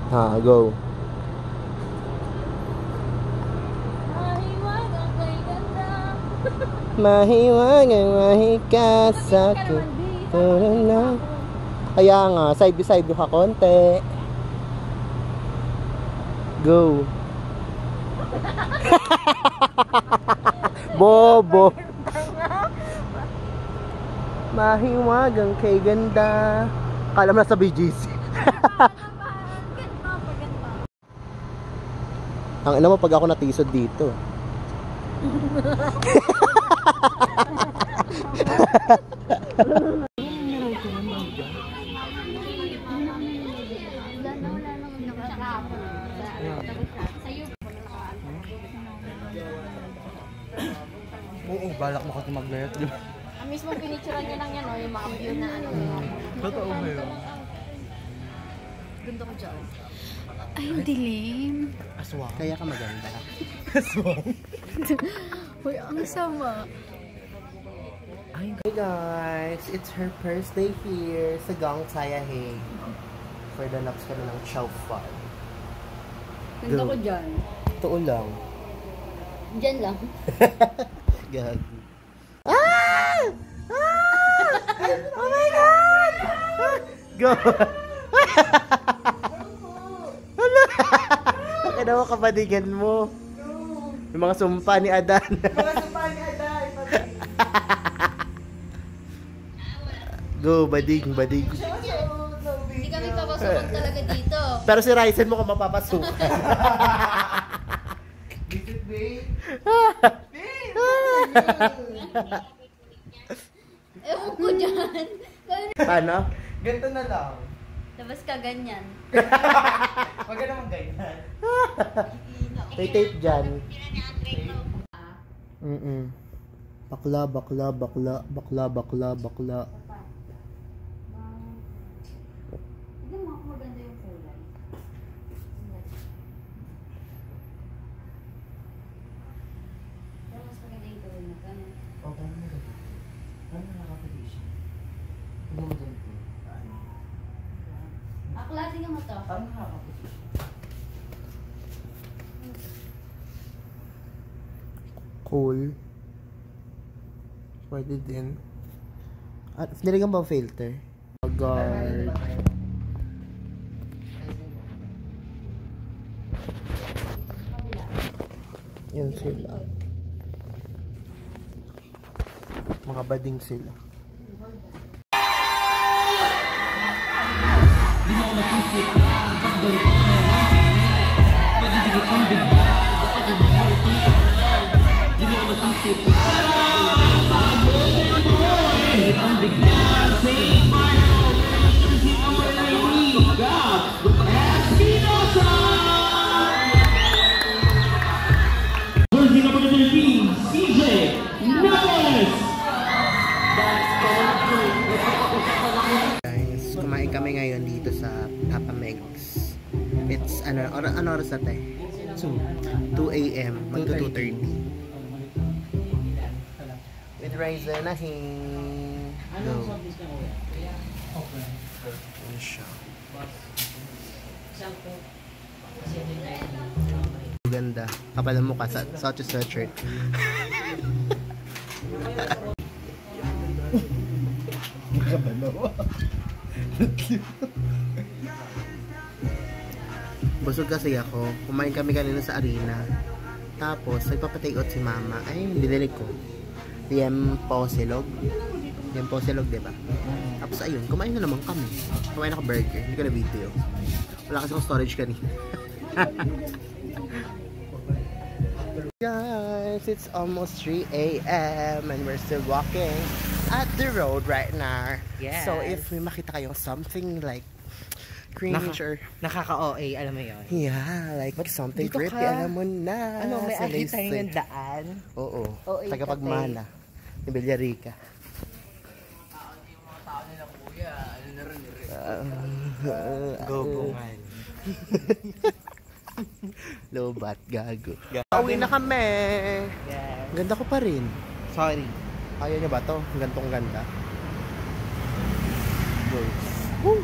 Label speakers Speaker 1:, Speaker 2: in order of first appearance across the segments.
Speaker 1: Ha, go. Mahiwagang mahika sa akin. Kaya nga, side by side ka konti. Go. Bobo. Mahiwagang kay ganda. Kala mo na sa BGC. Ang ina mo pag ako natisod dito.
Speaker 2: Oo, balak mo kasi mag-layat.
Speaker 3: Ang mismo pinicturean niya lang yan, no? Yung mga view na ano.
Speaker 2: Totoo ba yun?
Speaker 3: Ganda ko dyan.
Speaker 4: Ay, ang dilim.
Speaker 2: Aswang.
Speaker 1: Kaya ka maganda.
Speaker 2: Aswang.
Speaker 4: Uy, ang sama.
Speaker 1: Hey guys, it's her first day here sa Gang Saya Hague for the laps kami ng Chow Fun.
Speaker 3: Ganda ko dyan.
Speaker 1: Totoo lang.
Speaker 3: Dyan lang.
Speaker 1: Gag. Ah! Ah! Oh my God! Go! Hala! Kaya mo kabadigan mo. Yung mga sumpa ni Adan. Mga sumpa ni Adan. Go, bading, bading.
Speaker 3: Hindi kami papasukan talaga dito.
Speaker 1: Pero si Ryzen mo kung mapapasukan.
Speaker 2: Visit me.
Speaker 3: Ewan ko dyan.
Speaker 1: Paano?
Speaker 2: Ganito na lang.
Speaker 3: Labas ka ganyan.
Speaker 2: Huwag ka naman ganyan.
Speaker 1: May tape dyan. Bakla, bakla, bakla, bakla, bakla, bakla.
Speaker 3: Tignan mo ako maganda yung kulay. Pero mas maganda yung gawin na ganun.
Speaker 2: Okay, ano na ganito? Ano na nakapag-isip? Ano mo dyan po?
Speaker 3: Klase ka mo to.
Speaker 2: Ano nakapag-isip?
Speaker 1: Cool. Pwede din. At nilagyan ba ang filter? Guard. Yan sila. Mga bading sila. Guys, kumain kami ngayon dito sa Papa Meg's. It's ano oras na tayo? 2 a.m. Magto 2:30. With Ryzen na go. Ano siya? Ganda. Kapal ang mukha sa such a sweatshirt. Busog kasi ako. Kumain kami kanina sa arena. Tapos, nagpapatake out si mama. Ay, binili ko. Tiempo silog. Tiempo silog, diba? Tapos, ayun. Kumain na naman kami. Kumain ako burger. Hindi ko na video. Wala kasi akong storage kanina. Guys, it's almost 3 a.m. and we're still walking at the road right now.
Speaker 2: Yes.
Speaker 1: So, if may makita kayong something like cringe or
Speaker 2: nakaka-OA, alam mo yun?
Speaker 1: yeah, like something
Speaker 2: dito
Speaker 1: creepy,
Speaker 2: ka?
Speaker 1: alam mo na.
Speaker 2: Ano, may
Speaker 1: sa
Speaker 2: akita
Speaker 1: Lace
Speaker 2: yung daan?
Speaker 1: Oo.
Speaker 2: OA
Speaker 1: Tagapagmana. Ni Villarica.
Speaker 2: Gobongan.
Speaker 1: Lobat, gago. Pauwi na kami.
Speaker 2: Yes.
Speaker 1: Ganda ko pa rin.
Speaker 2: Sorry.
Speaker 1: Ayaw niyo ba to? Gantong ganda. Go. Woo!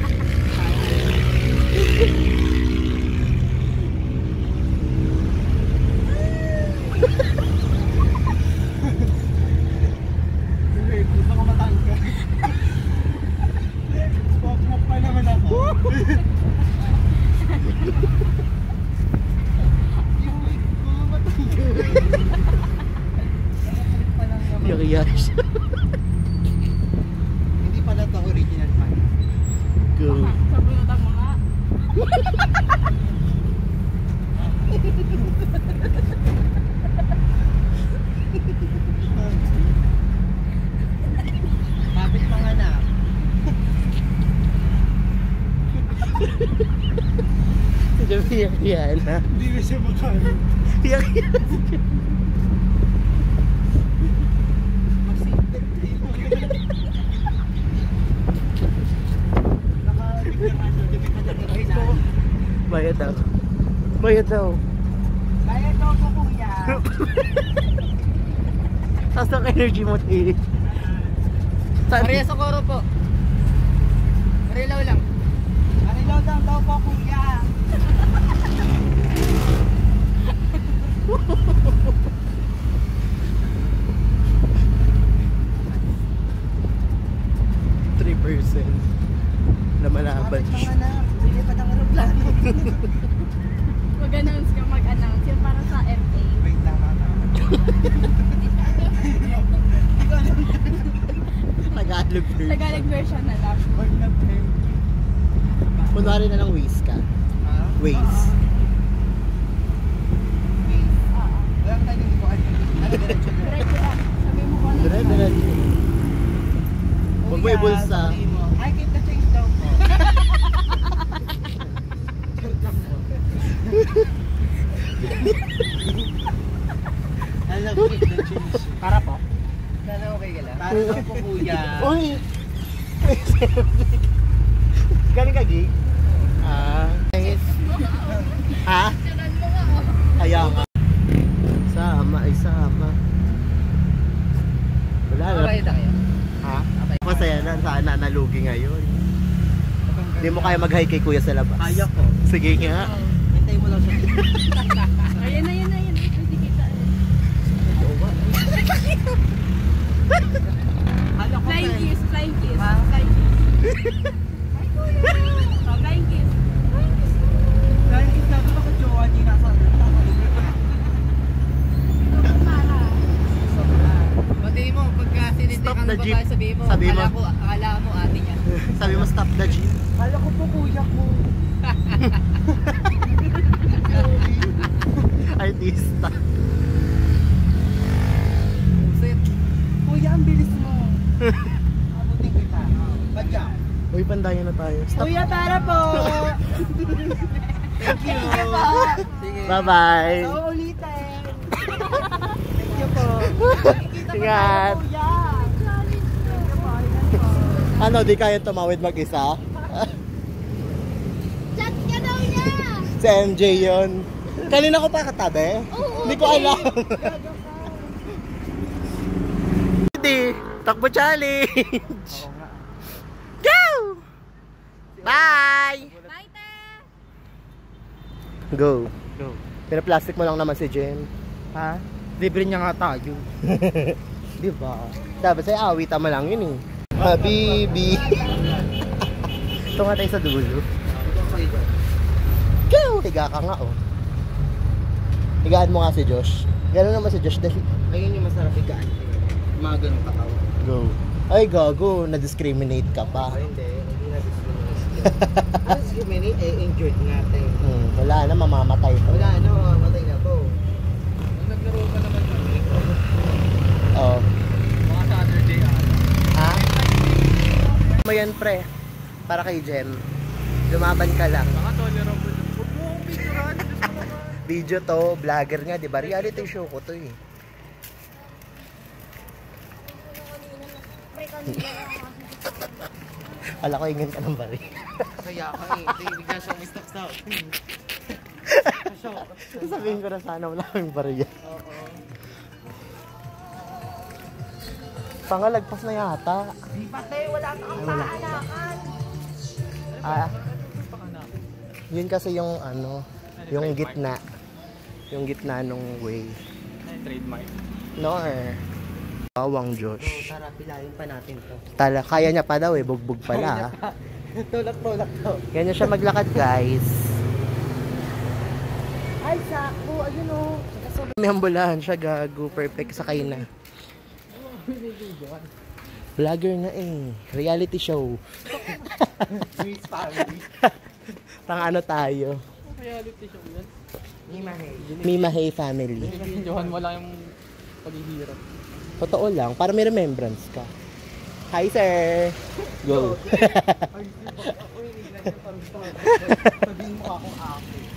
Speaker 1: Go.
Speaker 4: Sabunutan mo nga.
Speaker 2: Kapit mga na.
Speaker 1: Iyak-iyak na.
Speaker 2: Hindi na siya makain.
Speaker 1: Iyak-iyak. Bayad daw. Bayad daw.
Speaker 2: Bayad daw po kuya.
Speaker 1: Taas ng energy mo, T.
Speaker 2: Maria Socorro po. Marilaw lang. Marilaw lang daw po kuya.
Speaker 1: na malaban.
Speaker 2: Kapit mga na. Bili pa ng aeroplano.
Speaker 4: Mag-announce ka, mag-announce. Yung para sa FA.
Speaker 2: Wait lang ata.
Speaker 1: Tagalog version.
Speaker 4: Tagalog version na lang.
Speaker 2: Wag na pre.
Speaker 1: Kunwari na lang Waze ka.
Speaker 2: Ha?
Speaker 1: Waze.
Speaker 4: Oo.
Speaker 2: Walang tayo dito. Ano diretso diretso?
Speaker 4: Diretso lang. Sabi mo kung ano.
Speaker 1: Dire-diretso. Huwag mo ibulsa.
Speaker 2: I keep the change daw po. Alam ko keep the change. Para po? Sana okay ka lang? Para daw po kuya.
Speaker 1: Uy! Galing ka, Gi? Nice. Ha? Kaya nga. Sama, isama. Wala na.
Speaker 2: Okay na kayo?
Speaker 1: Ha? Masaya na, sana nalugi ngayon. Hindi mo kaya mag-hike kay kuya sa labas.
Speaker 2: Kaya ko.
Speaker 1: Sige nga.
Speaker 2: Hintay mo lang siya.
Speaker 4: Ayun na, yun na, yun. Hindi kita. Flying kiss, flying kiss. Flying kiss. Ay, kuya. Oh, flying kiss. Flying kiss.
Speaker 2: Dahil kita ko baka jowa niya nasa
Speaker 4: Para.
Speaker 2: Pati mo, pagka siniti
Speaker 1: Stop
Speaker 2: kang
Speaker 1: the jeep.
Speaker 2: babae, sabihin mo,
Speaker 1: Sabihin mo.
Speaker 2: akala mo ate niya.
Speaker 1: Sabi mo, stop the jeep.
Speaker 2: Kala ko po kuya ko.
Speaker 1: Artista.
Speaker 2: Pusit. Kuya, ang bilis mo. Abutin kita. Badya.
Speaker 1: Uy, pandayan na tayo. Stop.
Speaker 2: Kuya, para po. Thank you. Sige.
Speaker 1: Bye-bye.
Speaker 2: So, ulitin. Thank you po.
Speaker 1: Ingat.
Speaker 2: Kuya.
Speaker 1: Ano, di kaya tumawid mag-isa?
Speaker 3: Chat ka daw niya!
Speaker 1: Si MJ yun. Kanina ko pa katabi?
Speaker 3: Oo,
Speaker 1: Hindi ko
Speaker 3: okay.
Speaker 1: alam. Hindi. Takbo challenge. Go! Bye!
Speaker 3: Bye, te!
Speaker 1: Go.
Speaker 2: Go.
Speaker 1: Pinaplastic mo lang naman si Jen.
Speaker 2: Ha? Libre niya nga tayo.
Speaker 1: Di ba? Dapat sa'yo awitan mo lang yun eh. Habibi. Ito nga tayo sa dulo. Go! Higa ka nga oh. Higaan mo nga si Josh. Gano'n naman si Josh dahil.
Speaker 2: Ayun yung masarap ikaan. Mga ganun katawa.
Speaker 1: Go. Ay gago, na-discriminate ka pa.
Speaker 2: Ay, hindi. Hindi na discriminate. Discriminate, injured nga tayo.
Speaker 1: Wala na, mamamatay to.
Speaker 2: Wala na, mamamatay na to. Nung naglaro pa naman kami,
Speaker 1: Oo.
Speaker 2: mga Saturday
Speaker 1: Ha? Mo yan pre. Para kay Jen. Lumaban ka lang.
Speaker 2: Mga tolerable. Huwag mo akong picturean. Diyos ko naman.
Speaker 1: Video to, vlogger nga, di ba? Reality show ko to eh. Ala ko, ingin ka ng bari.
Speaker 2: Kaya ka eh. Bigla siyang may stop.
Speaker 1: Sabihin ko na sana wala kang bari yan.
Speaker 2: Oo.
Speaker 1: Pangalagpas na yata.
Speaker 2: Di pati, wala ka kang paanakan.
Speaker 1: Yun kasi yung ano, yung gitna. Yung gitna nung way.
Speaker 2: Trademark.
Speaker 1: Nor. Bawang Josh.
Speaker 2: Tara, pilayin pa natin to.
Speaker 1: Tala, kaya niya pa daw eh, bugbog pala.
Speaker 2: Tulak to.
Speaker 1: Kaya niya siya maglakad guys.
Speaker 2: Ay, sakto. Ayun o.
Speaker 1: May ambulansya, gago. Perfect sa kayo na. Vlogger na eh. Reality show.
Speaker 2: Sweet family.
Speaker 1: Pang ano tayo?
Speaker 5: Reality show yan.
Speaker 1: Mimahay family.
Speaker 5: Binibidyohan mo lang yung paghihirap.
Speaker 1: Totoo lang, para may remembrance ka. Hi, sir! Go!
Speaker 2: Ay, di ba? Uy, niglan yung parang sabihin mo akong ako.